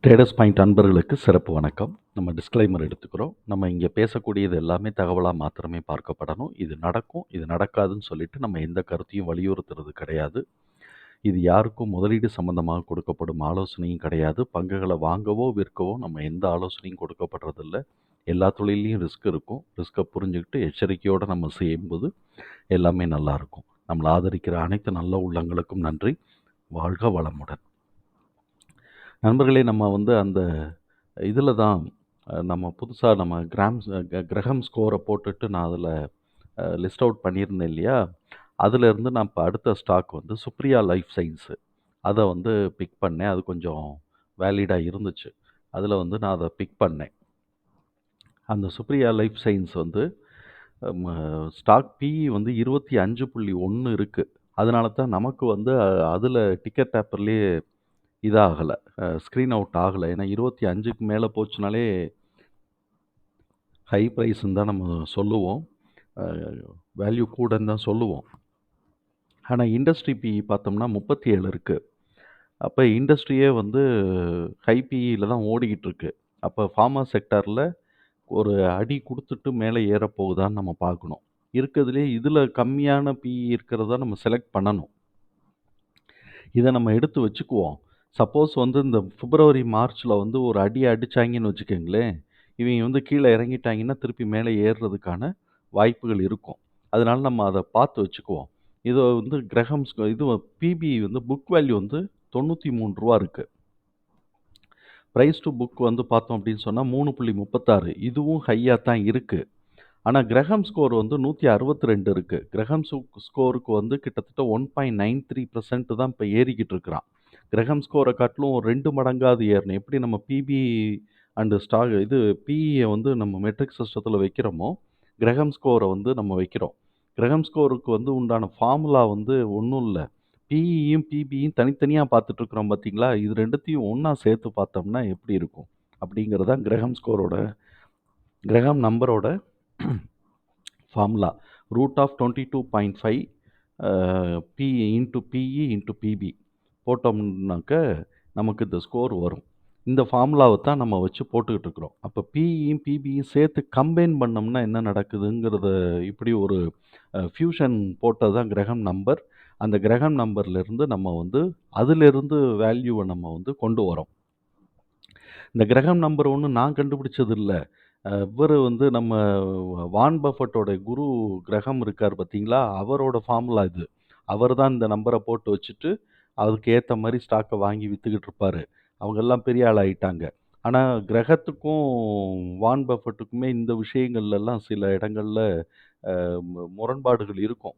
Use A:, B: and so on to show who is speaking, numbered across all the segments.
A: Traders point அன்பர்களுக்கு சிறப்பு வணக்கம். நம்ம டிஸ்க்ளைமர் எடுத்துக்கிறோம். நம்ம இங்கே பேசக்கூடியது எல்லாமே தகவலாக மாத்திரமே பார்க்கப்படணும். இது நடக்கும், இது நடக்காதுன்னு சொல்லிட்டு நம்ம எந்த கருத்தையும் வலியுறுத்துறது கிடையாது. இது யாருக்கும் முதலீடு சம்பந்தமாக கொடுக்கப்படும் ஆலோசனையும் கிடையாது. பங்குகளை வாங்கவோ விற்கவோ நம்ம எந்த ஆலோசனையும் கொடுக்கப்படுறதில்ல. எல்லா தொழிலையும் ரிஸ்க் இருக்கும். ரிஸ்க்கை புரிஞ்சுக்கிட்டு எச்சரிக்கையோடு நம்ம செய்யும்போது எல்லாமே நல்லாயிருக்கும். நம்மளை ஆதரிக்கிற அனைத்து நல்ல உள்ளங்களுக்கும் நன்றி. வாழ்க வளமுடன். நண்பர்களே, நம்ம அந்த இதில் தான் நம்ம புதுசாக நம்ம கிரகம் ஸ்கோரை போட்டுட்டு நான் அதில் லிஸ்ட் அவுட் பண்ணியிருந்தேன் இல்லையா? அதிலேருந்து நான் இப்போ அடுத்த ஸ்டாக் சுப்ரியா லைஃப் சயின்ஸு அதை பிக் பண்ணேன். அது கொஞ்சம் வேலிடாக இருந்துச்சு. அதில் நான் அதை பிக் பண்ணேன். அந்த Supriya life science stock PE 25.1 இருக்குது. அதனால தான் நமக்கு அதில் டிக்கெட் பேப்பர்லேயே இதாகலை, ஸ்க்ரீன் அவுட் ஆகலை. ஏன்னா 25க்கு மேலே போச்சுனாலே ஹை ப்ரைஸ்ன்னு தான் நம்ம சொல்லுவோம், வேல்யூ கூடன்னு தான் சொல்லுவோம். ஆனால் இண்டஸ்ட்ரி பிஇ பார்த்தோம்னா 37 இருக்குது. அப்போ இண்டஸ்ட்ரியே ஹை பிஇயில் தான் ஓடிக்கிட்டு இருக்கு. அப்போ ஃபார்மா செக்டாரில் ஒரு அடி கொடுத்துட்டு மேலே ஏறப்போகுதான்னு நம்ம பார்க்கணும். இருக்கிறதுலே இதில் கம்மியான பிஇ இருக்கிறதா நம்ம செலக்ட் பண்ணணும். இதை நம்ம எடுத்து வச்சுக்குவோம். சப்போஸ் இந்த பிப்ரவரி மார்ச்சில் ஒரு அடி அடித்தாங்கன்னு வச்சுக்கோங்களேன், இவங்க கீழே இறங்கிட்டாங்கன்னா திருப்பி மேலே ஏறுறதுக்கான வாய்ப்புகள் இருக்கும். அதனால நம்ம அதை பார்த்து வச்சுக்குவோம். இது கிரகம்ஸ் இது பிபி புக் வேல்யூ 93 ரூபா இருக்குது. ப்ரைஸ் டு புக் பார்த்தோம் அப்படின்னு சொன்னால் 3.36. இதுவும் ஹையாக தான் இருக்குது. ஆனால் கிரகம் ஸ்கோர் 162 இருக்குது. கிரகம் ஸ்கோருக்கு கிட்டத்தட்ட 1.93% தான் இப்போ ஏறிக்கிட்டு இருக்கிறான். கிரகம் ஸ்கோரை காட்டிலும் 2 மடங்காவது ஏறணும். எப்படி நம்ம பிபி அண்டு ஸ்டாக் பிஇயை நம்ம மெட்ரிக் சிஸ்டத்தில் வைக்கிறோமோ, கிரகம் ஸ்கோரை நம்ம வைக்கிறோம். கிரகம் ஸ்கோருக்கு உண்டான ஃபார்முலா ஒன்றும் இல்லை. பிஇயும் பிபியும் தனித்தனியாக பார்த்துட்ருக்குறோம் பார்த்தீங்களா? இது ரெண்டுத்தையும் ஒன்றா சேர்த்து பார்த்தோம்னா எப்படி இருக்கும் அப்படிங்கிறது தான் கிரகம் நம்பரோட formula. √22.5 PE into PE into PP போட்டோம்னாக்க நமக்கு இந்த ஸ்கோர் வரும். இந்த ஃபார்முலாவை தான் நம்ம வச்சு போட்டுக்கிட்டு இருக்கிறோம். அப்போ பிஇயும் பிபியும் சேர்த்து கம்பைன் பண்ணோம்னா என்ன நடக்குதுங்கிறத இப்படி ஒரு ஃபியூஷன் போட்டது தான் கிரகம் நம்பர். அந்த கிரகம் நம்பர்லேருந்து நம்ம அதிலிருந்து வேல்யூவை நம்ம கொண்டு வரோம். இந்த கிரகம் நம்பர் ஒன்றும் நான் கண்டுபிடிச்சது இல்லை. இவர் நம்ம வான் பஃபட்டோட குரு கிரகம் இருக்கார் பார்த்தீங்களா? அவரோட ஃபார்முலா இது. அவர் தான் இந்த நம்பரை போட்டு வச்சுட்டு அதுக்கு ஏற்ற மாதிரி ஸ்டாக்கை வாங்கி விற்றுக்கிட்டு இருப்பார். அவங்கெல்லாம் பெரிய ஆள் ஆகிட்டாங்க. ஆனால் கிரகத்துக்கும் வான் பஃபட்டுக்குமே இந்த விஷயங்கள்லாம் சில இடங்களில் முரண்பாடுகள் இருக்கும்.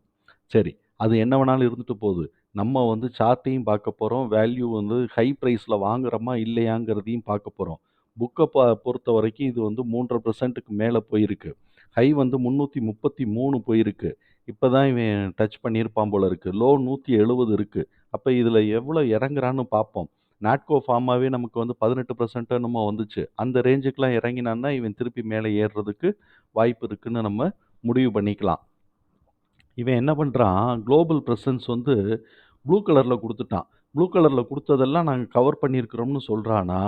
A: சரி, அது என்ன வேணாலும் இருந்துட்டு போகுது. நம்ம சார்ட்டையும் பார்க்க போகிறோம். வேல்யூ ஹை ப்ரைஸில் வாங்குறோமா இல்லையாங்கிறதையும் பார்க்க போகிறோம். புக்கை பொறுத்த வரைக்கும் இது 3.5%க்கு மேலே போயிருக்கு. ஹை 333 போயிருக்கு. இப்போ தான் இவன் டச் பண்ணியிருப்பான் போல இருக்குது. லோ 170 இருக்குது. அப்போ இதில் எவ்வளோ இறங்குறான்னு பார்ப்போம். நாட்கோ ஃபார்மாவே நமக்கு 18% என்னமோ வந்துச்சு. அந்த ரேஞ்சுக்கெலாம் இறங்கினான்னா இவன் திருப்பி மேலே ஏறுறதுக்கு வாய்ப்பு இருக்குன்னு நம்ம முடிவு பண்ணிக்கலாம். இவன் என்ன பண்ணுறான், குளோபல் ப்ரெசன்ஸ் ப்ளூ கலரில் கொடுத்துட்டான். ப்ளூ கலரில் கொடுத்ததெல்லாம் நாங்கள் கவர் பண்ணியிருக்கிறோம்னு சொல்கிறானா,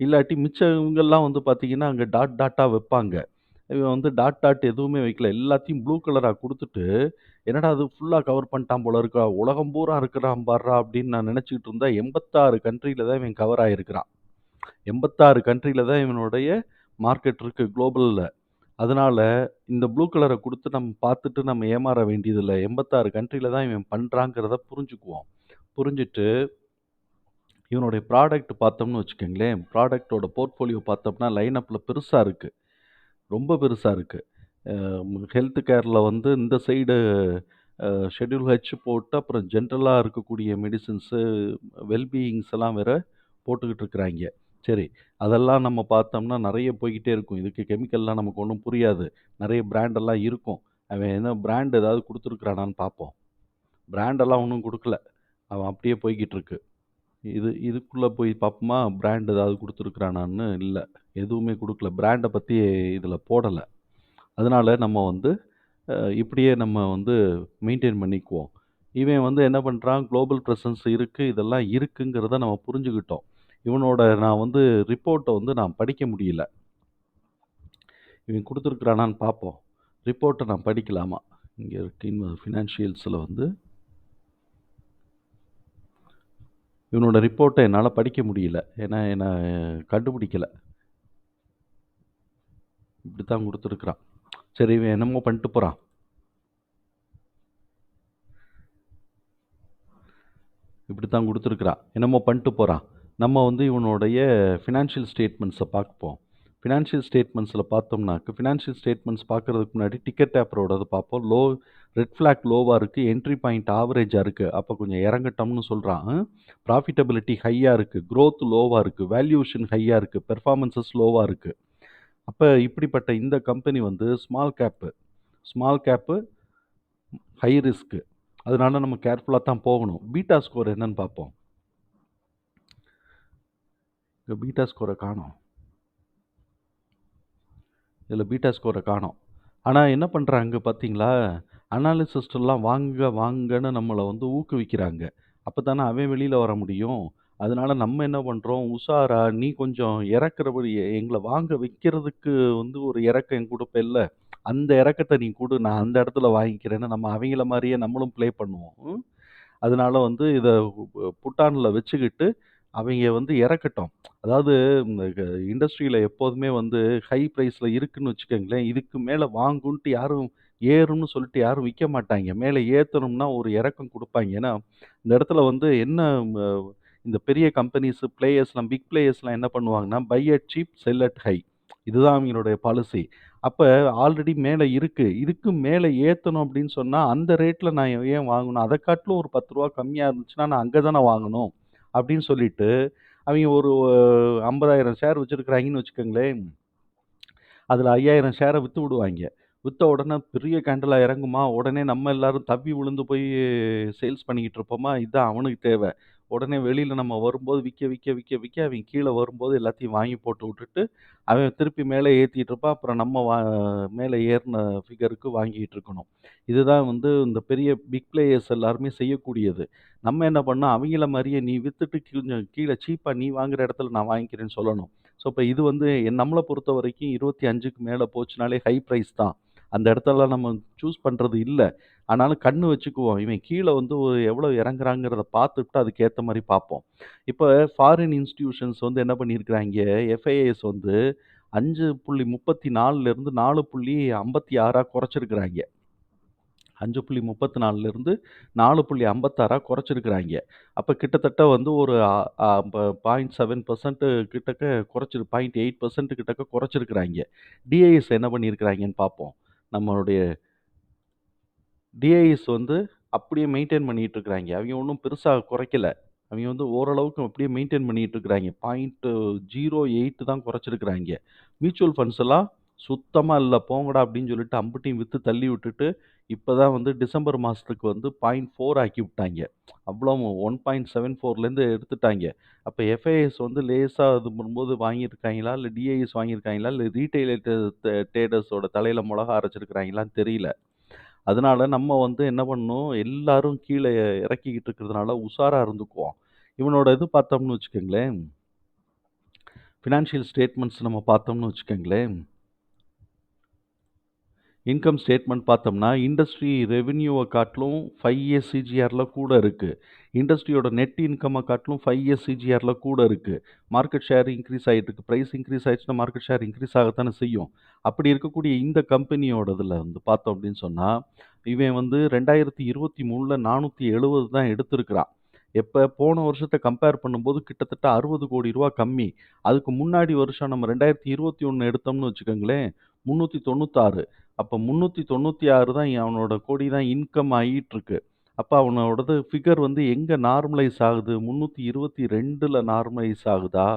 A: இல்லாட்டி மிச்சம் இவங்கெல்லாம் பார்த்தீங்கன்னா அங்கே டாட்டாக வைப்பாங்க. இவன் டாட் எதுவுமே வைக்கல. எல்லாத்தையும் ப்ளூ கலராக கொடுத்துட்டு, என்னடா அது ஃபுல்லாக கவர் பண்ணிட்டான் போல இருக்கா, உலகம் பூரா இருக்கிறான் பாடுறா அப்படின்னு நான் நினச்சிக்கிட்டு இருந்தா 86 கண்ட்ரியில் தான் இவன் கவர் ஆகியிருக்கிறான். 86 கண்ட்ரியில் தான் இவனுடைய மார்க்கெட் இருக்குது குளோபலில். அதனால இந்த ப்ளூ கலரை கொடுத்து நம்ம பார்த்துட்டு நம்ம ஏமாற வேண்டியதில்லை. 86 கண்ட்ரியில் தான் இவன் பண்ணுறாங்கிறத புரிஞ்சுக்குவோம். புரிஞ்சுட்டு இவனுடைய ப்ராடக்ட் பார்த்தோம்னு வச்சுக்கோங்களேன், ப்ராடக்ட்டோட போர்ட்ஃபோலியோ பார்த்தோம்னா லைனப்பில் பெருசாக இருக்குது, ரொம்ப பெருசாக இருக்குது. ஹெல்த் கேரில் இந்த சைடு ஷெட்யூல் ஹெச் போட்டு அப்புறம் ஜென்ரலாக இருக்கக்கூடிய மெடிசின்ஸு வெல்பீயிங்ஸ் எல்லாம் வேறு போட்டுக்கிட்டு இருக்கிறாங்க. சரி, அதெல்லாம் நம்ம பார்த்தோம்னா நிறைய போய்கிட்டே இருக்கும். இதுக்கு கெமிக்கல்லாம் நமக்கு ஒன்றும் புரியாது. நிறைய பிராண்டெல்லாம் இருக்கும். அவன் என்ன பிராண்ட் ஏதாவது கொடுத்துருக்குறானான்னு பார்ப்போம். பிராண்டெல்லாம் ஒன்றும் கொடுக்கல. அவன் அப்படியே போய்கிட்டு இருக்கு. இதுக்குள்ளே போய் பார்ப்போமா, பிராண்ட் ஏதாவது கொடுத்துருக்குறானான்னு? இல்லை, எதுவுமே கொடுக்கல. பிராண்டை பற்றி இதில் போடலை. அதனால் நம்ம இப்படியே நம்ம மெயின்டைன் பண்ணிக்குவோம். இவன் என்ன பண்ணுறான், குளோபல் ப்ரெசன்ஸ் இருக்குது, இதெல்லாம் இருக்குங்கிறத நம்ம புரிஞ்சுக்கிட்டோம். இவனோட நான் வந்து ரிப்போர்ட்ட வந்து நான் படிக்க முடியல. இவன் குடுத்துருக்கிறானான்னு பார்ப்போம். ரிப்போர்ட்ட நான் படிக்கலாமா? இங்க இருக்கு ஃபினான்ஷியல்ஸ்ல வந்து இவனோட ரிப்போர்ட்ட என்னால படிக்க முடியல. ஏன்னா என்ன கண்டுபிடிக்கல. இப்படித்தான் குடுத்துருக்கிறான். சரி இவன் என்னமோ பண்ணிட்டு போறான். இப்படித்தான் குடுத்துருக்கிறான். என்னமோ பண்ணிட்டு போறான். நம்ம வந்து இவனுடைய ஃபினான்ஷியல் ஸ்டேட்மெண்ட்ஸ பார்ப்போம். ஃபினான்ஷியல் ஸ்டேட்மெண்ட்ஸ்ல பார்த்தோம்னாக்க, ஃபினான்ஷியல் ஸ்டேட்மெண்ட்ஸ் பார்க்கறதுக்கு முன்னாடி டிக்கெட் டேப்பரோடது பார்ப்போம். ரெட் ஃபிளாக் லோவா இருக்கு. என்ட்ரி பாயிண்ட் ஆவரேஜா இருக்கு. அப்ப கொஞ்சம் இறங்கட்டும்னு சொல்றான். ப்ராஃபிட்டபிலிட்டி ஹையா இருக்கு. குரோத் லோவா இருக்கு. வேல்யூவேஷன் ஹையா இருக்கு. பெர்ஃபார்மன்ஸஸ் லோவா இருக்கு. அப்ப இப்படிப்பட்ட இந்த கம்பெனி வந்து ஸ்மால் கேப்பு, ஹை ரிஸ்க். அதனால நம்ம கேர்ஃபுல்லா தான் போகணும். பீட்டா ஸ்கோர் என்னன்னு பார்ப்போம். இங்க பீட்டா ஸ்கோர காணோம். இதில பீட்டா ஸ்கோர காணோம். ஆனா என்ன பண்றாங்க பார்த்தீங்களா? அனாலிசிஸ்ட்லாம் வாங்க வாங்கன்னு நம்மள வந்து ஊக்குவிக்கிறாங்க. அப்பதானே அவன் வெளியில வர முடியும். அதனால நம்ம என்ன பண்றோம், உஷாரா நீ கொஞ்சம் இறக்குறபடி எங்கள வாங்க வைக்கிறதுக்கு வந்து ஒரு இறக்கம் குடுப்பேல்ல, அந்த இறக்கத்த நீ குடு. நான் அந்த இடத்துல வாங்கிக்கிறேன்னு நம்ம அவைங்கள மாரியே நம்மளும் ப்ளே பண்ணுவோம். அதனால வந்து இத புட் ஆன்ல வச்சுக்கிட்டு, அவைங்க வந்து இறக்கட்டும். அதாவது இந்த இண்டஸ்ட்ரியில எப்போதுமே வந்து ஹை பிரைஸ்ல இருக்குன்னு வச்சுக்கங்களேன், இதுக்கு மேல வாங்குன்ட்டு யாரும் ஏறும்னு சொல்லிட்டு யாரும் விக்க மாட்டாய்ங்க. மேல ஏத்தணும்னா ஒரு இறக்கம் குடுப்பாய்ங்க. ஏன்னா, இந்த இடத்துல வந்து என்ன ம இந்த பெரிய கம்பெனிஸ், பிக் பிளேயர்ஸ்லாம் என்ன பண்ணுவாங்கன்னா, buy at cheap, sell at high. இதுதான் அவிங்களுடைய பாலிசி. அப்ப ஆல்ரெடி மேல இருக்கு. இதுக்கு மேல ஏத்தணும் அப்படின்னு சொன்னா, அந்த ரேட்ல நான் ஏன் வாங்கணும்? அத காட்டிலும் ஒரு ரூ. 10 கம்மியா இருந்துச்சுன்னா, நான் அங்க தானே வாங்கணும். அப்படின்னு சொல்லிட்டு, அவிங்க ஒரு 50,000 ஷேர் வச்சிருக்கிறாய்ங்கன்னு வச்சுக்கங்களேன். அதுல 5,000 ஷேர வித்து விடுவாய்ங்க. வித்த உடனே பெரிய கேண்டிலா இறங்குமா, உடனே நம்ம எல்லாரும் தவ்வி விழுந்து போய் சேல்ஸ் பண்ணிக்கிட்டு இருப்போமா, இதான் அவனுக்கு தேவ. உடனே வெளியில நம்ம வரும்போது விக்க அவன் கீழ வரும்போது எல்லாத்தையும் வாங்கி போட்டு விட்டுட்டு, அவன் திருப்பி மேல ஏத்திட்டு இருப்பான். அப்புறம் நம்ம மேல ஏறுன ஃபிகருக்கு வாங்கிட்டு இருக்கணும். இதுதான் வந்து இந்த பெரிய பிக் பிளேயர்ஸ் எல்லாருமே செய்யக்கூடியது. நம்ம என்ன பண்ணணும், அவிங்கள மாரியே நீ வித்துட்டு கொஞ்சம் கீழ சீப்பா நீ வாங்குற இடத்துல நான் வாங்கிக்கிறேன்னு சொல்லணும். ஸோ, இப்ப இது வந்து நம்மள பொறுத்தவரைக்கும் 25க்கு மேல போச்சுனாலே ஹை பிரைஸ் தான். அந்த இடத்தெல்லாம் நம்ம சூஸ் பண்றது இல்ல. ஆனாலும் கண்ணு வச்சுக்குவோம். இவன் கீழ வந்து ஒரு எவ்வளோ இறங்குறாங்கிறத பார்த்துட்டு அதுக்கேத்த மாரி பார்ப்போம். இப்ப ஃபாரின் இன்ஸ்டிடியூஷன்ஸ் வந்து என்ன பண்ணியிருக்கிறாய்ங்க, எஃப்ஐஎஸ் வந்து 5.34லிருந்து 4.56ஆ குறைச்சிருக்கிறாய்ங்க. 5.34லிருந்து 4.56ஆ குறைச்சிருக்கிறாய்ங்க. அப்ப கிட்டத்தட்ட வந்து ஒரு அ அ ப 0.7% கிட்டக்க 0.8% கிட்டக்க குறைச்சிருக்கிறாய்ங்க. டிஐஎஸ் என்ன பண்ணியிருக்கிறாய்ங்கன்னு பார்ப்போம். நம்மளுடைய டிஐஎஸ் வந்து அப்படியே மெயின்டெயின் பண்ணிட்டு இருக்கிறாய்ங்க. அவிங்க ஒண்ணும் பெருசா குறைக்கல. அவிங்க வந்து ஓரளவுக்கு அப்படியே மெயின்டெயின் பண்ணிட்டு இருக்கிறாய்ங்க. 0.08 தான் குறைச்சிருக்கிறாய்ங்க. மியூச்சுவல் ஃபண்ட்ஸ் எல்லாம் சுத்தமா இல்ல போங்கடா அப்படின்னு சொல்லிட்டு அம்புட்டையும் வித்து தள்ளி விட்டுட்டு, இப்ப தான் வந்து டிசம்பர் மாசத்துக்கு வந்து 0.4 ஆக்கி விட்டாய்ங்க. அவ்வளவும் 1.74லேருந்து எடுத்துட்டாய்ங்க. அப்ப எஃப்ஐஎஸ் வந்து லேசா இது பண்ணும்போது வாங்கியிருக்காய்ங்களா? இல்ல டிஐஎஸ் வாங்கியிருக்காய்ங்களா? இல்ல ரீட்டெயில் ட்ரேடர்ஸோட தலையில மொளகா அரைச்சிருக்கிறாய்ங்களான்னு தெரியல. அதனால நம்ம வந்து என்ன பண்ணணும், எல்லாரும் கீழ இறக்கிக்கிட்டு இருக்கிறதுனால உஷாரா இருந்துக்குவோம். இவனோட இது பார்த்தோம்னு வச்சுக்கங்களேன், ஃபினான்ஷியல் ஸ்டேட்மெண்ட்ஸ் நம்ம பார்த்தோம்னு வச்சுக்கங்களேன், இன்கம் ஸ்டேட்மெண்ட் பார்த்தோம்னா, இண்டஸ்ட்ரி ரெவென்யூவ காட்டிலும் 5 இயர்ஸ் சிஜிஆர்ல கூட இருக்கு. இண்டஸ்ட்ரியோட நெட் இன்கம்ம காட்டிலும் 5 இயர்ஸ் சிஜிஆர்ல கூட இருக்கு. மார்க்கெட் ஷேர் இன்கிரீஸ் ஆயிட்டு இருக்கு. பிரைஸ் இன்கிரீஸ் ஆயிடுச்சுன்னா, மார்க்கெட் ஷேர் இன்கிரீஸ் ஆகத்தானே செய்யும். அப்படி இருக்கக்கூடிய இந்த கம்பெனியோடதுல வந்து பார்த்தோம் அப்படின்னு சொன்னா, இவன் வந்து 2023ல 470 தான் எடுத்திருக்கிறான். போன வருஷத்த கம்பேர் பண்ணும்போது கிட்டத்தட்ட ரூ. 60,00,00,000 கம்மி. அதுக்கு முன்னாடி வருஷம் நம்ம 2021 எடுத்தோம்னு வச்சுக்கோங்களேன், 396. அப்ப 396 தான் அவனோட கோடி தான் இன்கம் ஆயிட்டுருக்கு. அப்ப அவனோடது ஃபிகர் வந்து எங்க நார்மலைஸ் ஆகுது? 322ல நார்மலைஸ் ஆகுதா?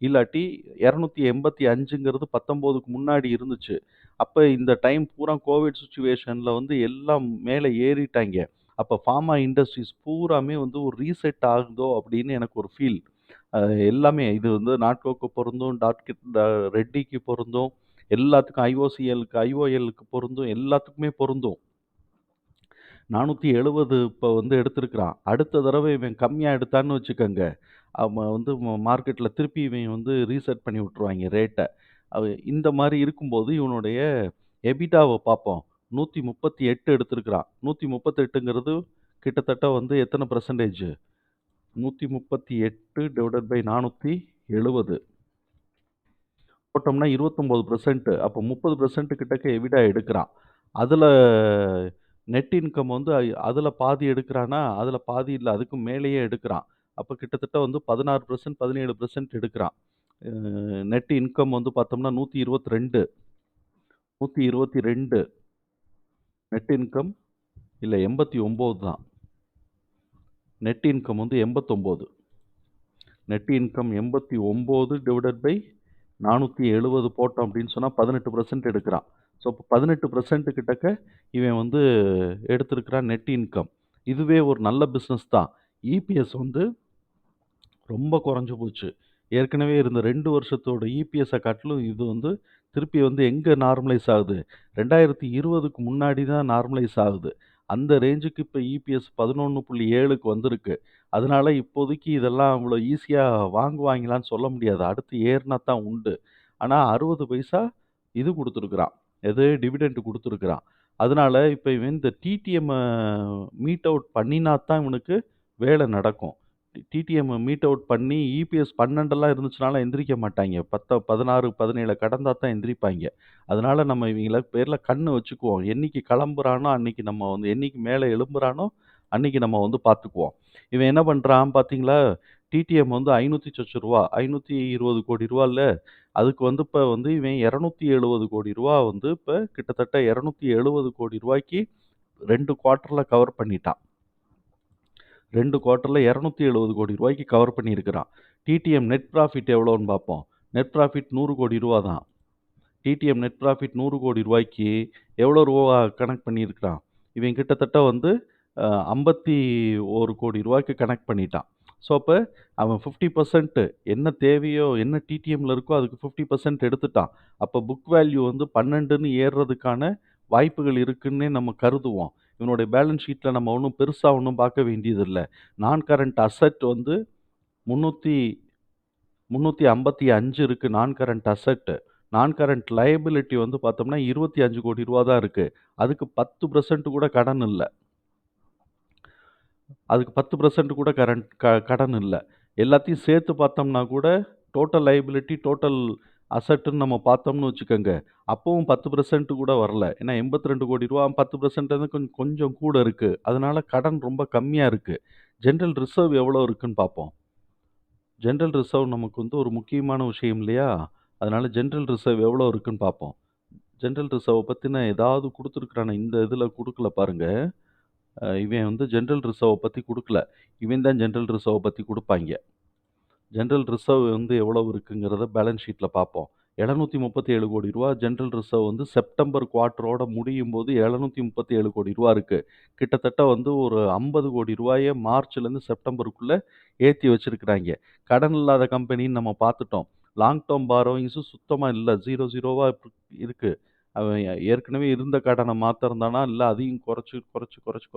A: இல்லாட்டி 285ங்கிறது 19க்கு முன்னாடி இருந்துச்சு. அப்ப இந்த டைம் பூரா கோவிட் சிச்சுவேஷன்ல வந்து எல்லாம் மேல ஏறிட்டாய்ங்க. அப்ப ஃபார்மா இண்டஸ்ட்ரீஸ் பூராமே வந்து ஒரு ரீசெட் ஆகுதோ அப்படின்னு எனக்கு ஒரு ஃபீல். அ எல்லாமே இது வந்து நாட்கோக்கு பொருந்தும், ரெட்டிக்கு பொருந்தும், எல்லாத்துக்கும் ஐஓஎல்லுக்கு பொருந்தும், எல்லாத்துக்குமே பொருந்தும். 470 இப்ப வந்து எடுத்திருக்கிறான். அடுத்த தடவ இவன் கம்மியா எடுத்தான்னு வச்சுக்கங்க, அவங்க வந்து மார்க்கெட்ல திருப்பி இவன் வந்து ரீசெட் பண்ணி விட்டுருவாய்ங்க ரேட்ட. இந்த மாரி இருக்கும்போது இவனுடைய எபிடாவ பார்ப்போம். 138 எடுத்திருக்கிறான். 138ங்கிறது கிட்டத்தட்ட வந்து எத்தன பெர்சன்டேஜ்? 138 டிவைடட் பை 470 போட்டோம்னா 29%. அப்போ 30% கிட்டக்க எவிடா எடுக்கிறான். அதுல நெட் இன்கம் வந்து அதுல பாதி எடுக்கிறானா, அதுல பாதி இல்ல. அதுக்கும் மேலேயே எடுக்கிறான். அப்ப கிட்டத்தட்ட வந்து 16%, 17% எடுக்கிறான். நெட் இன்கம் வந்து பார்த்தோம்னா 122 122 நெட் இன்கம் இல்ல 89 தான். நெட் இன்கம் வந்து 89. நெட் இன்கம் 89 டிவைடட் பை 470 போட்டோம் அப்படின்னு சொன்னா 18% எடுக்கிறான். ஸோ, இப்போ 18% கிட்டக்க இவன் வந்து எடுத்திருக்கிறான் நெட் இன்கம். இதுவே ஒரு நல்ல பிசினஸ் தான். இபிஎஸ் வந்து ரொம்ப குறைஞ்சு போச்சு. ஏற்கனவே இருந்த 2 வருஷத்தோட இபிஎஸ்ஸ காட்டிலும் இது வந்து திருப்பி வந்து எங்க நார்மலைஸ் ஆகுது? 2020க்கு முன்னாடி தான் நார்மலைஸ் ஆகுது. அந்த ரேஞ்சுக்கு இப்ப இபிஎஸ் 11.7க்கு வந்திருக்கு. அதனால இப்போதைக்கு இதெல்லாம் அவ்வளோ ஈஸியா வாங்குவாங்களான்னு சொல்ல முடியாது. அடுத்து ஏறுனா தான் உண்டு. ஆனா 60 பைசா இது குடுத்துருக்கிறான். எது டிவிடெண்ட் குடுத்துருக்கிறான். அதனால இப்ப இவன் இந்த டிடிஎம்ம மீட் அவுட் பண்ணினா தான் இவனுக்கு வேலை நடக்கும். டிடிஎம் மீட் அவுட் பண்ணி இபிஎஸ் 12 இருந்துச்சுனாலாம் எந்திரிக்க மாட்டாய்ங்க. 16, 17 கடந்தா தான் எந்திரிப்பாய்ங்க. அதனால நம்ம இவைங்கள பேர்ல கண்ணு வச்சுக்குவோம். என்னைக்கு கிளம்புறானோ, அன்னைக்கு நம்ம வந்து என்னைக்கு மேல எழும்புறானோ, அன்னைக்கு நம்ம வந்து பார்த்துக்குவோம். இவன் என்ன பண்றான் பார்த்தீங்களா? டிடிஎம் வந்து 500 சொச்ச ரூவா, ரூ. 520 கோடி ரூவால்ல. அதுக்கு வந்து இப்ப வந்து இவன் ரூ. 270 கோடி ரூவா வந்து இப்ப கிட்டத்தட்ட ரூ. 270 கோடி ரூவாய்க்கு 2 குவார்ட்டர்ல கவர் பண்ணிட்டான். 2 குவார்ட்டர்ல ரூ. 270 கோடி ரூவாய்க்கு கவர் பண்ணியிருக்கிறான். டிடிஎம் நெட் ப்ராஃபிட் எவ்வளோன்னு பார்ப்போம். நெட் ப்ராஃபிட் ரூ. 100 கோடி ரூவா தான். டிடிஎம் நெட் ப்ராஃபிட் ரூ. 100 கோடி ரூவாய்க்கு எவ்வளோ ரூவா கணக்கு பண்ணியிருக்கிறான்? இவன் கிட்டத்தட்ட வந்து 51 கோடி ரூவாய்க்கு கனெக்ட் பண்ணிட்டான். ஸோ, அப்ப அவன் 50% என்ன தேவையோ, என்ன டிடிஎம்ல இருக்கோ அதுக்கு 50% எடுத்துட்டான். அப்ப புக் வேல்யூ வந்து 12ன்னு ஏறுறதுக்கான வாய்ப்புகள் இருக்குன்னே நம்ம கருதுவோம். இவனுடைய பேலன்ஸ் ஷீட்ல நம்ம ஒண்ணும் பெருசா ஒண்ணும் பார்க்க வேண்டியதில்ல. நான் கரண்ட் அசெட் வந்து 300 355 இருக்கு நான் கரண்ட் அசெட். நான் கரண்ட் லயபிலிட்டி வந்து பார்த்தோம்னா ரூ. 25 கோடி ரூவா தான் இருக்கு. அதுக்கு 10% கூட கடன் இல்ல. அதுக்கு 10% கூட கடன் இல்ல. எல்லாத்தையும் சேர்த்து பார்த்தோம்னா கூட டோட்டல் லயபிலிட்டி, டோட்டல் அசெட்ன்னு நம்ம பார்த்தோம்னு வச்சுக்கோங்க. அப்பவும் 10% கூட வரல. ஏன்னா ரூ. 82 கோடி ரூவா 10% கொஞ்சம் கூட இருக்கு. அதனால கடன் ரொம்ப கம்மியா இருக்கு. ஜெனரல் ரிசர்வ் எவ்வளோ இருக்குன்னு பார்ப்போம். ஜெனரல் ரிசர்வ் நமக்கு வந்து ஒரு முக்கியமான விஷயம் இல்லையா? அதனால ஜெனரல் ரிசர்வ் எவ்வளோ இருக்குன்னு பார்ப்போம். ஜெனரல் ரிசர்வ பத்தின ஏதாவது குடுத்துருக்கானா? இந்த இதுல குடுக்கல பாருங்க. இவன் வந்து ஜெனரல் ரிசர்வ பத்தி குடுக்கல. இவன் தான் ஜெனரல் ரிசர்வ பத்தி குடுப்பாய்ங்க. ஜெனரல் ரிசர்வ் வந்து எவ்வளவு இருக்குங்கிறத பேலன்ஸ் ஷீட்ல பார்ப்போம். ரூ. 737 கோடி ரூவா ஜெனரல் ரிசர்வ் வந்து செப்டம்பர் குவார்ட்டரோட முடியும்போது ரூ. 737 கோடி ரூவா இருக்கு. கிட்டத்தட்ட வந்து ஒரு ரூ. 50 கோடி ரூவாய மார்ச்லேருந்து செப்டம்பருக்குள்ள ஏத்தி வச்சிருக்கிறாய்ங்க. கடன் இல்லாத கம்பெனின்னு நம்ம பார்த்துட்டோம். லாங் டெர்ம் பாரோயிங்ஸும் சுத்தமா இல்ல. 0 இருக்கு. அவன் ஏற்கனவே இருந்த கடன மாத்துறதானா, இல்ல அதையும் குறைச்சு குறைச்சு குறைச்சு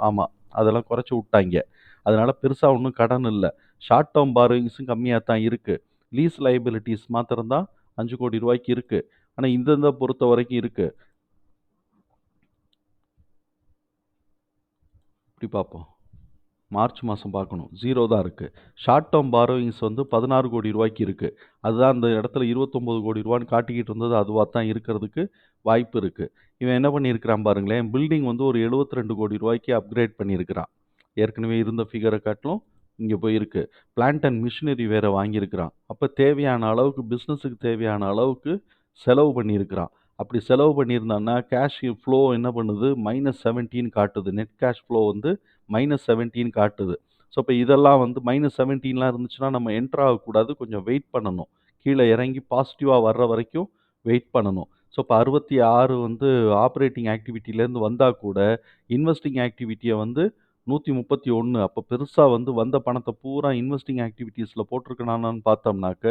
A: ஆமா. அதெல்லாம் குறைச்சு விட்டாய்ங்க. அதனால பெருசா ஒண்ணும் கடன் இல்ல. ஷார்ட் டெர்ம் பாரோயிங்ஸும் கம்மியா தான் இருக்கு. லீஸ் லயபிலிட்டீஸ் மாத்திரம் தான் ரூ. 5 கோடி ரூவாய்க்கு இருக்கு. ஆனா இந்த இத பொறுத்தவரைக்கும் இருக்கு. இப்படி பார்ப்போம். மார்ச் மாசம் பார்க்கணும். 0 தான் இருக்கு. ஷார்ட் டெர்ம் பாரோயிங்ஸ் வந்து 16 கோடி ரூவாய்க்கு இருக்கு. அதுதான் அந்த இடத்துல 29 கோடி ரூவான்னு காட்டிக்கிட்டு இருந்தது அதுவா தான் இருக்கிறதுக்கு வாய்ப்பு இருக்கு. இவன் என்ன பண்ணியிருக்கிறான் பாருங்களேன், பில்டிங் வந்து ஒரு 72 கோடி ரூவாய்க்கு அப்கிரேட் பண்ணியிருக்கிறான். ஏற்கனவே இருந்த ஃபிகர காட்டிலும் இங்க போயிருக்கு. பிளான்ட் அண்ட் மிஷினரி வேற வாங்கியிருக்கிறான். அப்ப தேவையான அளவுக்கு பிசினஸுக்கு தேவையான அளவுக்கு செலவு பண்ணியிருக்கிறான். அப்படி செலவு பண்ணியிருந்தான்னா, கேஷ் ஃப்ளோ என்ன பண்ணுது? -17 காட்டுது. நெட் கேஷ் ஃப்ளோ வந்து -17 காட்டுது. ஸோ, இப்ப இதெல்லாம் வந்து -17லாம் இருந்துச்சுன்னா, நம்ம என்டர் ஆகக்கூடாது. கொஞ்சம் வெயிட் பண்ணணும். கீழ இறங்கி பாசிட்டிவா வர்ற வரைக்கும் வெயிட் பண்ணணும். ஸோ, இப்ப 66 வந்து ஆப்பரேட்டிங் ஆக்டிவிட்டிலேருந்து வந்தா கூட, இன்வெஸ்டிங் ஆக்டிவிட்டிய வந்து 131. அப்ப பெருசா வந்த பணத்த பூரா இன்வெஸ்டிங் ஆக்டிவிட்டீஸ்ல போட்டிருக்கானான்னு பார்த்தோம்னாக்க,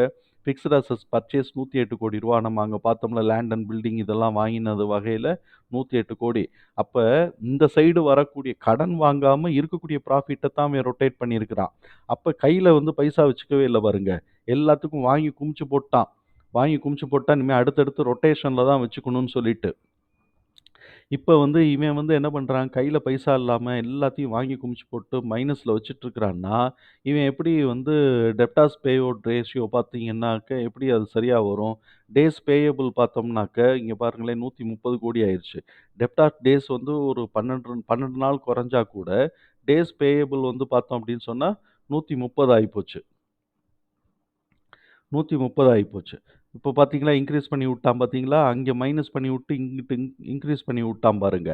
A: பிக்ஸ்ட் அசெட்ஸ் பர்ச்சேஸ் ரூ. 108,00,00,000. நம்ம அங்க பார்த்தோம்ல லேண்ட் அண்ட் பில்டிங் இதெல்லாம் வாங்கினது வகையில 108,00,00,000. அப்ப இந்த சைடு வரக்கூடிய கடன் வாங்காம இருக்கக்கூடிய ப்ராஃபிட்ட தான் அவன் ரொட்டேட் பண்ணியிருக்கிறான். அப்ப கையில பைசா வச்சுக்கவே இல்ல பாருங்க. எல்லாத்துக்கும் வாங்கி குமிச்சு போட்டான். வாங்கி குமிச்சு போட்டா, இனிமே அடுத்தடுத்து ரொட்டேஷன்ல தான் வச்சுக்கணும்னு சொல்லிட்டு. இப்ப இவன் என்ன பண்றான், கையில பைசா இல்லாம எல்லாத்தையும் வாங்கி குமிச்சு போட்டு மைனஸ்ல வச்சுட்டுருக்கிறான்னா, இவன் எப்படி டெப்டார்ஸ் பே அவுட் ரேஷியோ பார்த்தீங்கன்னாக்க, எப்படி அது சரியா வரும்? டேஸ் பேயபிள் பார்த்தோம்னாக்க, இங்க பாருங்களேன் 130,00,00,000 ஆயிருச்சு. டெப்டார் டேஸ் ஒரு 12 நாள் குறைஞ்சா கூட, டேஸ் பேயபிள் பார்த்தோம் அப்படின்னு சொன்னா, 130 ஆயிப்போச்சு. 130 ஆயிப்போச்சு. இப்போ பார்த்தீங்களா, இன்கிரீஸ் பண்ணி விட்டான் பார்த்தீங்களா? அங்கே மைனஸ் பண்ணி விட்டு, இங்கிட்டு இன்கிரீஸ் பண்ணி விட்டான் பாருங்க.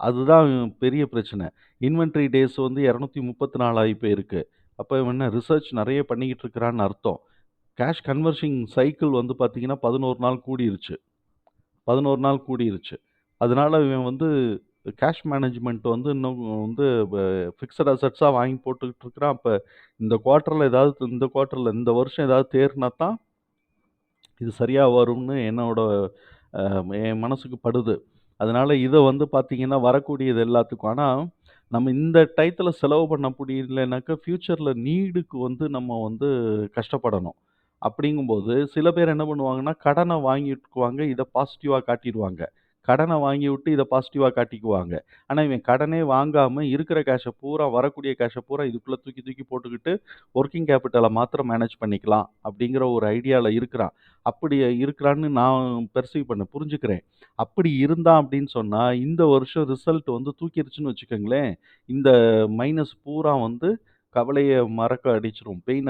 A: அதுதான் பெரிய பிரச்சனை. இன்வென்டரி டேஸ் 234 ஆகி போயிருக்கு. அப்ப இவன் என்ன ரிசர்ச் நெறைய பண்ணிக்கிட்டு இருக்கிறான்னு அர்த்தம். கேஷ் கன்வர்ஷிங் சைக்கிள் பார்த்தீங்கன்னா, 11 நாள் கூடிருச்சு. 11 நாள் கூடிருச்சு. அதனால இவன் கேஷ் மேனேஜ்மென்ட் இன்னும் வ ஃபிக்ஸட் அசெட்ஸா வாங்கி போட்டுக்கிட்டு இருக்கிறான். அப்ப இந்த குவார்ட்டர்ல இந்த வருஷம் ஏதாவது தேறுனா தான் இது சரியா வரும்னு என்னோட அ என் மனசுக்கு படுது. அதனால இத பார்த்தீங்கன்னா, வரக்கூடியது எல்லாத்துக்கும். ஆனா, நம்ம இந்த டயத்துல செலவு பண்ண முடியலனாக்கா, ஃபியூச்சர்ல நீடுக்கு நம்ம கஷ்டப்படணும். அப்படிங்கும்போது, சில பேர் என்ன பண்ணுவாங்கன்னா, கடன வாங்கிக்குவாங்க. இத பாசிட்டிவா காட்டிருவாங்க. கடன வாங்கிவிட்டு இத பாசிட்டிவா காட்டிக்குவாங்க. ஆனா, இவன் கடனே வாங்காம இருக்கிற கேஷ பூரா வரக்கூடிய கேஷ பூரா இதுக்குள்ள தூக்கி தூக்கி போட்டுக்கிட்டு, வொர்க்கிங் கேப்பிட்டல மாத்திரம் மேனேஜ் பண்ணிக்கலாம். அப்படிங்கிற ஒரு ஐடியால இருக்கிறான். அப்படி இருக்கிறான்னு நான் புரிஞ்சுக்கிறேன். அப்படி இருந்தான் அப்படின்னு சொன்னா, இந்த வருஷம் ரிசல்ட் தூக்கிருச்சுன்னு வச்சுக்கங்களேன், இந்த மைனஸ் பூரா கவலைய மறக்க அடிச்சுரும். பெயின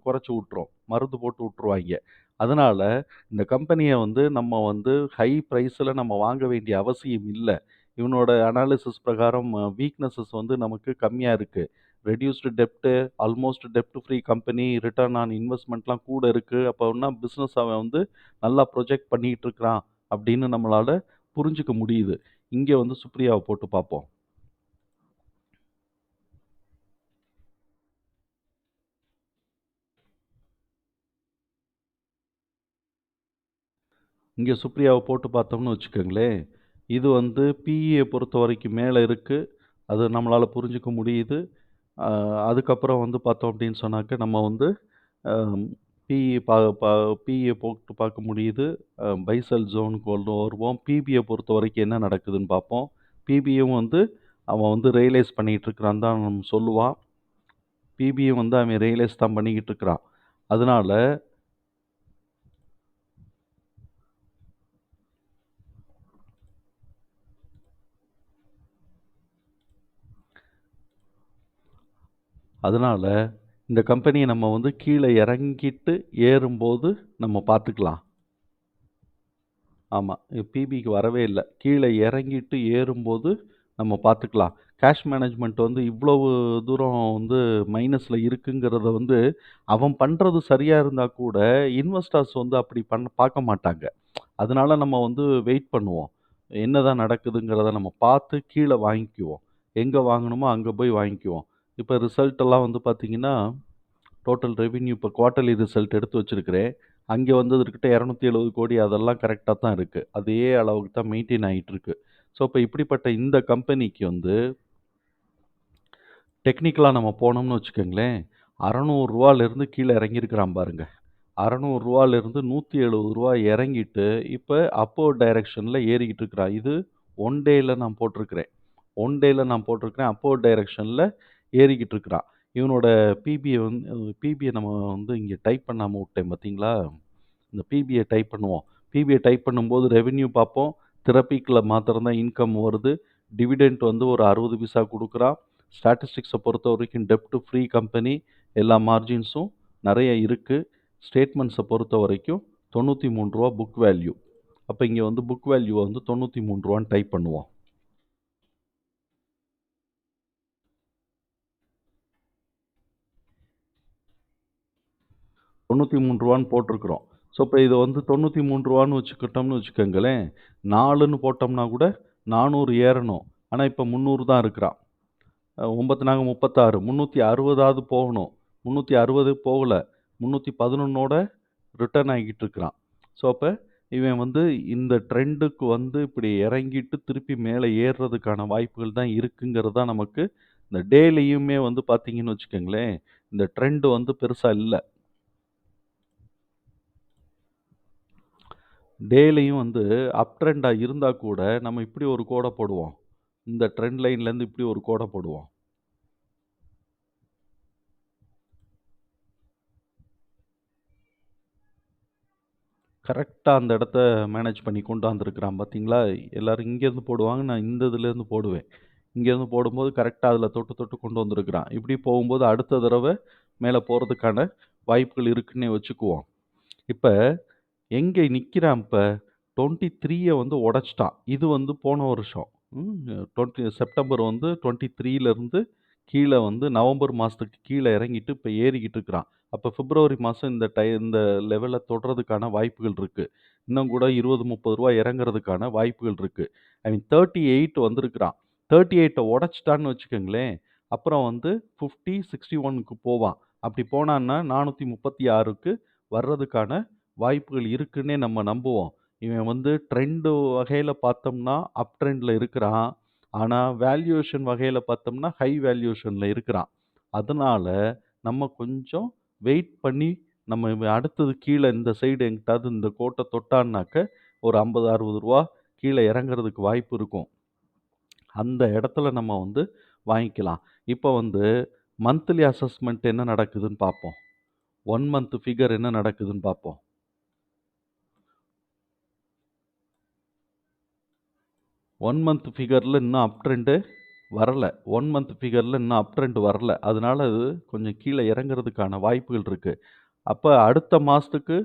A: குறைச்சு விட்டுரும். மருந்து போட்டு விட்டுருவாய்ங்க. அதனால இந்த கம்பெனிய நம்ம ஹை பிரைஸ்ல நம்ம வாங்க வேண்டிய அவசியம் இல்ல. இவனோட அனாலிசிஸ் பிரகாரம் வீக்னஸஸ் நமக்கு கம்மியா இருக்கு. Reduced dept, almost dept free company, return on இன்வெஸ்ட்மென்ட்லாம் கூட இருக்கு. அப்போன்னா பிசினஸ் அவன் நல்லா ப்ரொஜெக்ட் பண்ணிட்டு இருக்கிறான் அப்படின்னு நம்மளால புரிஞ்சுக்க முடியுது. இங்க சுப்ரியாவ போட்டு பார்ப்போம். இங்க சுப்ரியாவ போட்டு பார்த்தோம்னு வச்சுக்கங்களேன், இது பிஇய பொறுத்தவரைக்கும் மேல இருக்கு. அது நம்மளால புரிஞ்சுக்க முடியுது. அ அதுக்கப்புறம் பார்த்தோம் அப்படின்னு சொன்னாக்க, நம்ம அம் பிஇ பா பா பிஇய போட்டு பார்க்க முடியுது. பை செல் ஜோனுக்கு வருவோம். பிபிய பொறுத்தவரைக்கும் என்ன நடக்குதுன்னு பார்ப்போம். பிபியும் அவன் ரியலைஸ் பண்ணிட்டு இருக்கிறான்னு தான் நம்ம சொல்லுவான். பிபியும் அவன் ரியலைஸ் தான் பண்ணிக்கிட்டு இருக்கிறான். அதனால அதனால இந்த கம்பெனிய நம்ம கீழ இறங்கிட்டு ஏறும்போது நம்ம பார்த்துக்கலாம். ஆமா. பிபிக்கு வரவே இல்ல. கீழ இறங்கிட்டு ஏறும்போது நம்ம பார்த்துக்கலாம். கேஷ் மேனேஜ்மென்ட் இவ்வளவு தூரம் மைனஸ்ல இருக்குங்கிறத அவன் பண்றது சரியா இருந்தா கூட, இன்வெஸ்டர்ஸ் அப்படி பார்க்க மாட்டாங்க. அதனால நம்ம வெயிட் பண்ணுவோம். என்னதான் நடக்குதுங்கிறத நம்ம பார்த்து கீழ வாங்கிக்குவோம். எங்க வாங்கணுமோ அங்க போய் வாங்கிக்குவோம். இப்ப ரிசல்ட் எல்லாம் பார்த்தீங்கன்னா, டோட்டல் ரெவென்யூ இப்ப குவார்ட்டர்லி ரிசல்ட் எடுத்து வச்சிருக்கிறேன். அங்கே வந்ததுக்கிட்ட 270,00,00,000 அதெல்லாம் கரெக்ட்டா தான் இருக்கு. அதே அளவுக்கு தான் மெயின்டெயின் ஆயிட்டு இருக்கு. ஸோ, இப்ப இப்படிப்பட்ட இந்த கம்பெனிக்கு டெக்னிக்கலா நம்ம போனோம்னு வச்சுக்கங்களேன், ரூ. 600லேருந்து கீழ இறங்கியிருக்கிறான் பாருங்க. ரூ. 600லேருந்து ரூ. 170 இறங்கிட்டு, இப்ப அப்வர்ட் டைரக்ஷன்ல ஏறிக்கிட்டு இருக்கிறான். இது ஒன் டேல நான் போட்டிருக்கிறேன். ஒன் டேல நான் போட்டிருக்கிறேன். அப்வர்ட் டைரக்ஷன்ல ஏறிக்கிட்டு இருக்கிறான். இவனோட பிபிய பிபிய நம்ம இங்க டைப் பண்ணாம விட்டேன் பார்த்தீங்களா? இந்த பிபிய டைப் பண்ணுவோம். பிபிய டைப் பண்ணும்போது ரெவென்யூ பார்ப்போம். தெரபிக்குல மாத்திரம் தான் இன்கம் வருது. டிவிடெண்ட் ஒரு 60 பைசா குடுக்குறான். ஸ்டாட்டிஸ்டிக்ஸ பொறுத்தவரைக்கும் டெப்ட் ஃப்ரீ கம்பெனி. எல்லா மார்ஜின்ஸும் நெறைய இருக்கு. ஸ்டேட்மெண்ட்ஸ பொறுத்தவரைக்கும் ரூ. 93 புக் வேல்யூ. அப்ப இங்க புக் வேல்யூவ ரூ. 93ன்னு டைப் பண்ணுவோம். ரூ. 93ன்னு போட்டிருக்கிறோம். ஸோ, இப்ப இத ரூ. 93ன்னு வச்சுக்கிட்டோம்னு வச்சுக்கங்களேன். 4ன்னு போட்டோம்னா கூட 400 ஏறணும். ஆனா, இப்ப 300 தான் இருக்கிறான். 36 360வது போகணும். 360 போகல. 311ஓட ரிட்டர்ன் ஆகிட்டு இருக்கிறான். ஸோ, அப்ப இவன் வந்து இந்த ட்ரெண்டுக்கு வந்து இப்படி இறங்கிட்டு திருப்பி மேல ஏறுறதுக்கான வாய்ப்புகள் தான் இருக்குங்கிறது தான் நமக்கு இந்த டேலயுமே வந்து பார்த்தீங்கன்னு வச்சுக்கங்களேன், இந்த ட்ரெண்ட் வந்து பெருசா இல்ல. டேலயும் வந்து அப் ட்ரெண்டா இருந்தா கூட நம்ம இப்படி ஒரு கோட போடுவோம். இந்த ட்ரெண்ட் லைன்லேருந்து இப்படி ஒரு கோட போடுவோம். கரெக்ட்டா அந்த இடத்த மேனேஜ் பண்ணி கொண்டாந்துருக்கிறான் பார்த்தீங்களா? எல்லாரும் இங்கேருந்து போடுவாங்க. நான் இந்த இதுலேருந்து போடுவேன். இங்கேருந்து போடும்போது கரெக்ட்டா அதில தொட்டு, தொட்டு கொண்டு வந்திருக்கிறான். இப்படி போகும்போது அடுத்த தடவ மேல போறதுக்கான வாய்ப்புகள் இருக்குன்னே வச்சுக்குவோம். இப்ப எங்க நிக்கிறான் இப்ப? 23 வந்து உடைச்சுட்டான். இது வந்து போன வருஷம். 20 செப்டம்பர் வந்து 23ல கீழ வந்து நவம்பர் மாசத்துக்கு கீழ இறங்கிட்டு இப்ப ஏறிக்கிட்டு இருக்கிறான். அப்ப பிப்ரவரி மாசம் இந்த லெவல தொடுறதுக்கான வாய்ப்புகள் இருக்கு. இன்னும் கூட ரூ. 20, ரூ. 30 இறங்குறதுக்கான வாய்ப்புகள் இருக்கு. ஐ மீன் 38 வந்திருக்கிறான். 38 உடைச்சுட்டான்னு வச்சுக்கங்களேன், அப்புறம் வந்து 50, 61க்கு போவான். அப்படி போனான்னா 436க்கு வர்றதுக்கான வாய்ப்புகள் இருக்குன்னே நம்ம நம்புவோம். இவன் வந்து ட்ரெண்ட் வகையில பார்த்தோம்னா, அப் ட்ரெண்ட்ல இருக்கிறான். ஆனா, வேல்யூவேஷன் வகையில பார்த்தோம்னா, ஹை வேல்யூவேஷன்ல இருக்கிறான். அதனால, நம்ம கொஞ்சம் வெயிட் பண்ணி, நம்ம இவன் அடுத்தது கீழ இந்த சைடு எங்கிட்டாவது இந்த கோட்ட தொட்டான்னாக்க, ஒரு ரூ. 50, ரூ. 60 கீழ இறங்குறதுக்கு வாய்ப்பு இருக்கும். அந்த இடத்துல நம்ம வந்து வாங்கிக்கலாம். இப்ப வந்து மந்த்லி அசஸ்மென்ட் என்ன நடக்குதுன்னு பார்ப்போம். 1 மந்த் ஃபிகர் என்ன நடக்குதுன்னு பார்ப்போம். 1 மந்த் ஃபிகர்ல இன்னும் அப் ட்ரெண்ட் வரல. 1 மந்த் ஃபிகர்ல இன்னும் அப் ட்ரெண்ட் வரல. அதனால அது கொஞ்சம் கீழ இறங்குறதுக்கான வாய்ப்புகள் இருக்கு. அப்ப அடுத்த மாசத்துக்கு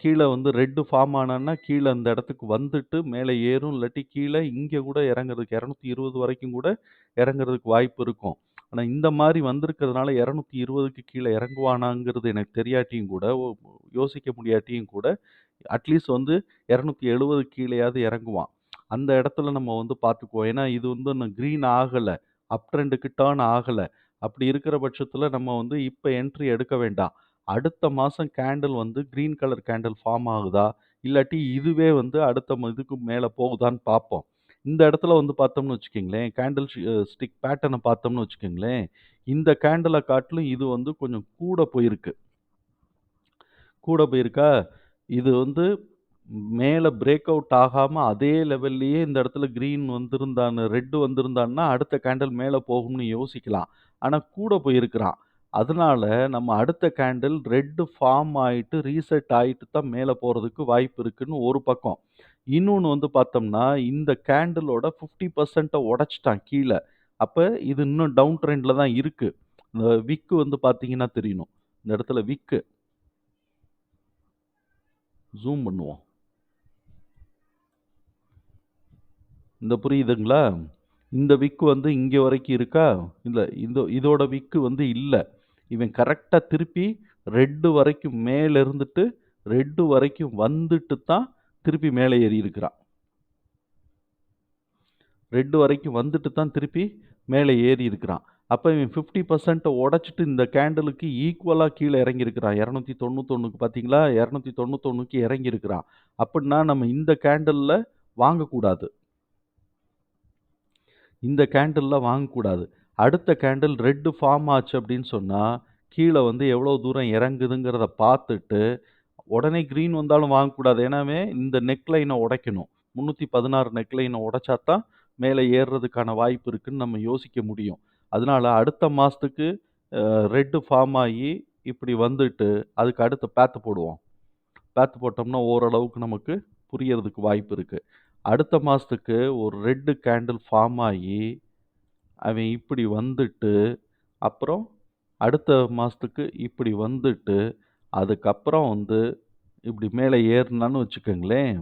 A: கீழ வந்து ரெட் ஃபார்ம் ஆனான்னா, கீழ அந்த இடத்துக்கு வந்துட்டு மேல ஏறும். இல்லாட்டி கீழ இங்க கூட இறங்குறதுக்கு 220 வரைக்கும் கூட இறங்குறதுக்கு வாய்ப்பு இருக்கும். ஆனா இந்த மாரி வந்திருக்கிறதுனால 220க்கு கீழ இறங்குவானாங்கிறது எனக்கு தெரியாட்டியும் கூட, யோசிக்க முடியாட்டியும் கூட, அட்லீஸ்ட் வந்து 270 கீழயாவது இறங்குவான். அந்த இடத்துல நம்ம வந்து பார்த்துக்குவோம். ஏன்னா இது வந்து இன்னும் கிரீன் ஆகல. அப் ட்ரெண்டுக்கு டர்ன் ஆகல. அப்படி இருக்கிற பட்சத்துல நம்ம வந்து இப்ப என்ட்ரி எடுக்க வேண்டாம். அடுத்த மாசம் கேண்டில் வந்து கிரீன் கலர் கேண்டில் ஃபார்ம் ஆகுதா? இல்லாட்டி இதுவே வந்து அடுத்த இதுக்கு மேல போகுதான்னு பார்ப்போம். இந்த இடத்துல வந்து பார்த்தோம்னு வச்சுக்கங்களேன், கேண்டில் ஸ்டிக் பேட்டர்ன பார்த்தோம்னு வச்சுக்கங்களேன், இந்த கேண்டில காட்டிலும் இது வந்து கொஞ்சம் கூட போயிருக்கு. கூட போயிருக்கா, இது வந்து மேல பிரேக் அவுட் ஆகாம அதே லெவல்லயே இந்த இடத்துல கிரீன் வந்திருந்தான்னு ரெட் வந்திருந்தான்னா, அடுத்த கேண்டில் மேல போகும்னு யோசிக்கலாம். ஆனா கூட போயிருக்கிறான். அதனால நம்ம அடுத்த கேண்டில் ரெட் ஃபார்ம் ஆயிட்டு, ரீசெட் ஆயிட்டு தான் மேல போறதுக்கு வாய்ப்பு இருக்குன்னு ஒரு பக்கம். இன்னொன்னு வந்து பார்த்தோம்னா, இந்த கேண்டிலோட 50% உடைச்சுட்டான் கீழ. அப்ப இது இன்னும் டவுன் ட்ரெண்ட்ல தான் இருக்கு. இந்த விக் வந்து பார்த்தீங்கன்னா தெரியணும். இந்த இடத்துல விக் ஜூம் பண்ணுவோம். இந்த புரியுதுங்களா? இந்த விக் வந்து இங்க வரைக்கும் இருக்கா? இல்ல. இதோட விக் வந்து இல்ல. இவன் கரெக்ட்டா திருப்பி ரெட் வரைக்கும் மேல இருந்துட்டு, ரெட் வரைக்கும் வந்துட்டு தான் திருப்பி மேல ஏறியிருக்கிறான். ரெட் வரைக்கும் வந்துட்டு தான் திருப்பி மேல ஏறியிருக்கிறான். அப்ப இவன் 50% உடைச்சுட்டு இந்த கேண்டிலுக்கு ஈக்குவலா கீழ இறங்கியிருக்கிறான். 291க்கு பார்த்தீங்களா? 291க்கு இறங்கியிருக்கிறான். அப்புட்ன்னா நம்ம இந்த கேண்டில்ல வாங்கக்கூடாது. இந்த கேண்டில்ல வாங்கக்கூடாது. அடுத்த கேண்டில் ரெட் ஃபார்ம் ஆச்சு அப்படின்னு சொன்னா, கீழ வந்து எவ்வளோ தூரம் இறங்குதுங்கிறத பார்த்துட்டு, உடனே கிரீன் வந்தாலும் வாங்கக்கூடாது. ஏன்னாவே இந்த நெக் லைன உடைக்கணும். 316 நெக் லைன உடைச்சா தான் மேல ஏறுறதுக்கான வாய்ப்பு இருக்குன்னு நம்ம யோசிக்க முடியும். அதனால அடுத்த மாசத்துக்கு ரெட் ஃபார்ம் ஆயி இப்படி வந்துட்டு, அதுக்கு அடுத்த பாத் போடுவோம். பாத் போட்டோம்னா ஓரளவுக்கு நமக்கு புரியறதுக்கு வாய்ப்பு இருக்கு. அடுத்த மாசத்துக்கு ஒரு ரெட் கேண்டில் ஃபார்ம் ஆயி அவன் இப்படி வந்துட்டு, அப்புறம் அடுத்த மாசத்துக்கு இப்படி வந்துட்டு, அதுக்கப்புறம் வந்து இப்படி மேல ஏறுனான்னு வச்சுக்கங்களேன்,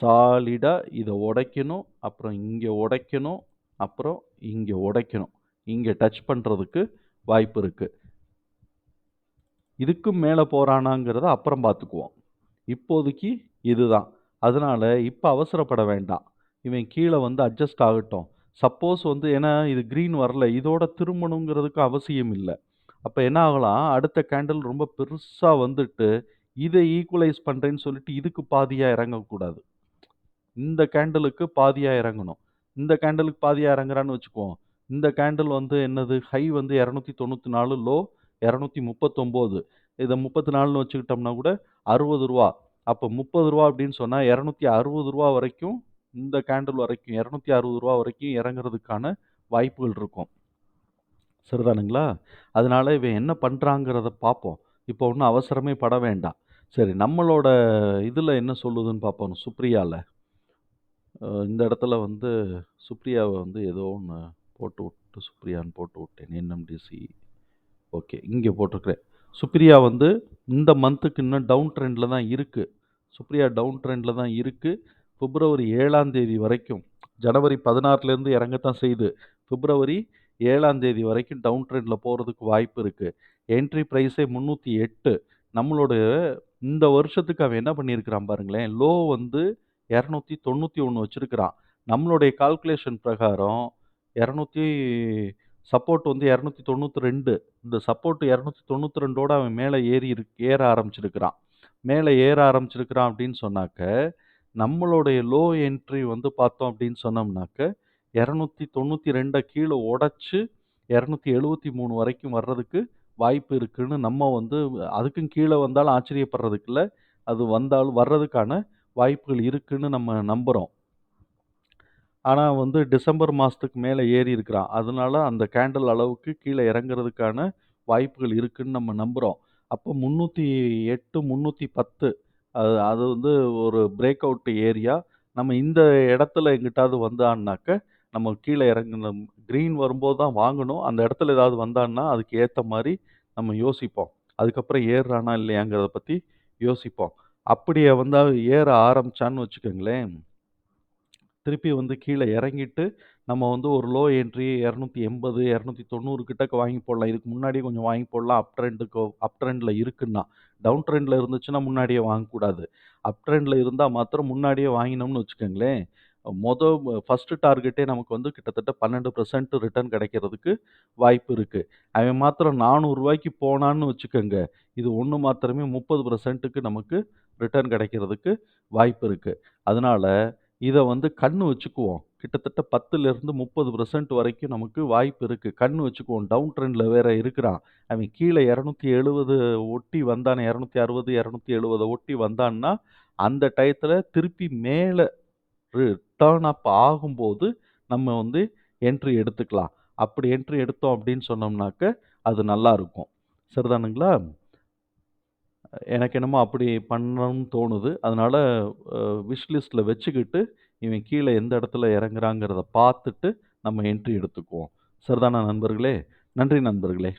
A: சாலிடா இத உடைக்கணும், அப்புறம் இங்க உடைக்கணும், அப்புறம் இங்க உடைக்கணும். இங்க டச் பண்றதுக்கு வாய்ப்பு இருக்கு. இதுக்கும் மேல போறானாங்கிறத அப்புறம் பார்த்துக்குவோம். இப்போதைக்கு இதுதான். அதனால இப்ப அவசரப்பட வேண்டாம். இவன் கீழ வந்து அட்ஜஸ்ட் ஆகட்டும். சப்போஸ் வந்து ஏன்னா இது கிரீன் வரல. இதோட திரும்பணுங்கிறதுக்கு அவசியம் இல்ல. அப்ப என்ன ஆகலாம், அடுத்த கேண்டில் ரொம்ப பெருசா வந்துட்டு, இத ஈக்குவலைஸ் பண்றேன்னு சொல்லிட்டு இதுக்கு பாதியா இறங்கக்கூடாது. இந்த கேண்டிலுக்கு பாதியா இறங்கணும். இந்த கேண்டிலுக்கு பாதியா இறங்குறான்னு வச்சுக்குவோம். இந்த கேண்டில் வந்து என்னது ஹை வந்து 294 லோ 239. இத 34ன்னு வச்சுக்கிட்டோம்னா கூட ரூ. 60. அப்ப ரூ. 30 அப்படின்னு சொன்னா ரூ. 260 வரைக்கும் இந்த கேண்டில் வரைக்கும் ரூ. 260 வரைக்கும் இறங்குறதுக்கான வாய்ப்புகள் இருக்கும். சரிதானுங்களா? அதனால இவன் என்ன பண்றாங்கிறத பார்ப்போம். இப்போ ஒண்ணும் அவசரமே பட வேண்டாம். சரி நம்மளோட இதுல என்ன சொல்லுதுன்னு பார்ப்போம். சுப்ரியால. இந்த இடத்துல வந்து சுப்ரியாவ வந்து ஏதோ ஒண்ணு போட்டுவுட்டு சுப்ரியான்னு போட்டுவுட்டேன். NMDC okay. இங்க போட்டிருக்கிறேன். சுப்ரியா வந்து இந்த மந்த்துக்கு இன்னும் டவுன் ட்ரெண்ட்ல தான் இருக்கு. சுப்ரியா டவுன் ட்ரெண்ட்ல தான் இருக்கு. பிப்ரவரி 7ஆம் தேதி வரைக்கும். ஜனவரி 16லேருந்து இறங்கத்தான் செய்யுது. பிப்ரவரி 7ஆம் தேதி வரைக்கும் டவுன் ட்ரெண்ட்ல போறதுக்கு வாய்ப்பு இருக்கு. என்ட்ரி பிரைஸே 308. நம்மளோட இந்த வருஷத்துக்கு அவன் என்ன பண்ணியிருக்கிறான் பாருங்களேன். லோ வந்து 291 வச்சிருக்கிறான். நம்மளுடைய கால்குலேஷன் பிரகாரம் 200 சப்போர்ட் வந்து 292. இந்த சப்போர்ட் 292ஓட அவன் மேல ஏற ஆரம்பிச்சிருக்கிறான். மேல ஏற ஆரம்பிச்சிருக்கிறான் அப்படின்னு சொன்னாக்க, நம்மளுடைய லோ என்ட்ரி வந்து பார்த்தோம் அப்படின்னு சொன்னோம்னாக்க, 292 கீழ உடைச்சு 273 வரைக்கும் வர்றதுக்கு வாய்ப்பு இருக்குன்னு நம்ம வந்து அதுக்கும் கீழ வந்தாலும் ஆச்சரியப்படுறதுக்கு இல்ல. அது வந்தாலும் வர்றதுக்கான வாய்ப்புகள் இருக்குன்னு நம்ம நம்புறோம். ஆனா வந்து டிசம்பர் மாசத்துக்கு மேல ஏறி இருக்கிறான். அதனால அந்த கேண்டில் அளவுக்கு கீழ இறங்குறதுக்கான வாய்ப்புகள் இருக்குன்னு நம்ம நம்புறோம். அப்போ 308, 310 அது அது வந்து ஒரு பிரேக் அவுட் ஏரியா. நம்ம இந்த இடத்துல எங்கிட்டாவது வந்தான்னாக்க, நம்ம கீழ இறங்கணும். கிரீன் வரும்போது தான் வாங்கணும். அந்த இடத்துல ஏதாவது வந்தான்னா, அதுக்கு ஏத்த மாரி நம்ம யோசிப்போம். அதுக்கப்புறம் ஏறுறானா இல்லையாங்கிறத பத்தி யோசிப்போம். அப்படியே வந்தா ஏற ஆரம்பிச்சான்னு வச்சுக்கங்களேன் திருப்பி வந்து கீழ இறங்கிட்டு, நம்ம வந்து ஒரு லோ என்ட்ரி 280, 290 கிட்டக்க வாங்கி போடலாம். இதுக்கு முன்னாடியே கொஞ்சம் வாங்கி போடலாம். அப் ட்ரெண்ட்ல இருக்குன்னா. டவுன் ட்ரெண்ட்ல இருந்துச்சுன்னா முன்னாடியே வாங்கக்கூடாது. அப் ட்ரெண்ட்ல இருந்தா மாத்திரம் முன்னாடியே வாங்கினோம்னு வச்சுக்கங்களேன், மொத ஃபர்ஸ்ட் டார்கெட்டே நமக்கு வந்து கிட்டத்தட்ட 12% ரிட்டர்ன் கிடைக்கிறதுக்கு வாய்ப்பு இருக்கு. அவன் மாத்திரம் ரூ. 400க்கு போனான்னு வச்சுக்கங்க, இது ஒண்ணு மாத்திரமே 30%க்கு நமக்கு ரிட்டர்ன் கிடைக்கிறதுக்கு வாய்ப்பு இருக்கு. அதனால இத வந்து கண்ணு வச்சுக்குவோம். கிட்டத்தட்ட 10லிருந்து 30% வரைக்கும் நமக்கு வாய்ப்பு இருக்கு. கண்ணு வச்சுக்குவோம். டவுன் ட்ரெண்ட்ல வேற இருக்கிறான். அவன் கீழ 270 ஒட்டி வந்தானே 260, 270 ஒட்டி வந்தான்னா, அந்த டயத்துல திருப்பி மேல டர்ன் அப் ஆகும்போது, நம்ம வந்து என்ட்ரி எடுத்துக்கலாம். அப்படி என்ட்ரி எடுத்தோம் அப்படின்னு சொன்னோம்னாக்க, அது நல்லா இருக்கும். சரிதானுங்களா? எனக்கு என்னமோ அப்படி பண்ணணும்னு தோணுது. அதனால அ விஷ் லிஸ்ட்ல வச்சுக்கிட்டு, இவன் கீழ எந்த இடத்துல இறங்குறாங்கிறத பார்த்துட்டு, நம்ம என்ட்ரி எடுத்துக்குவோம். சரிதானா நண்பர்களே? நன்றி நண்பர்களே!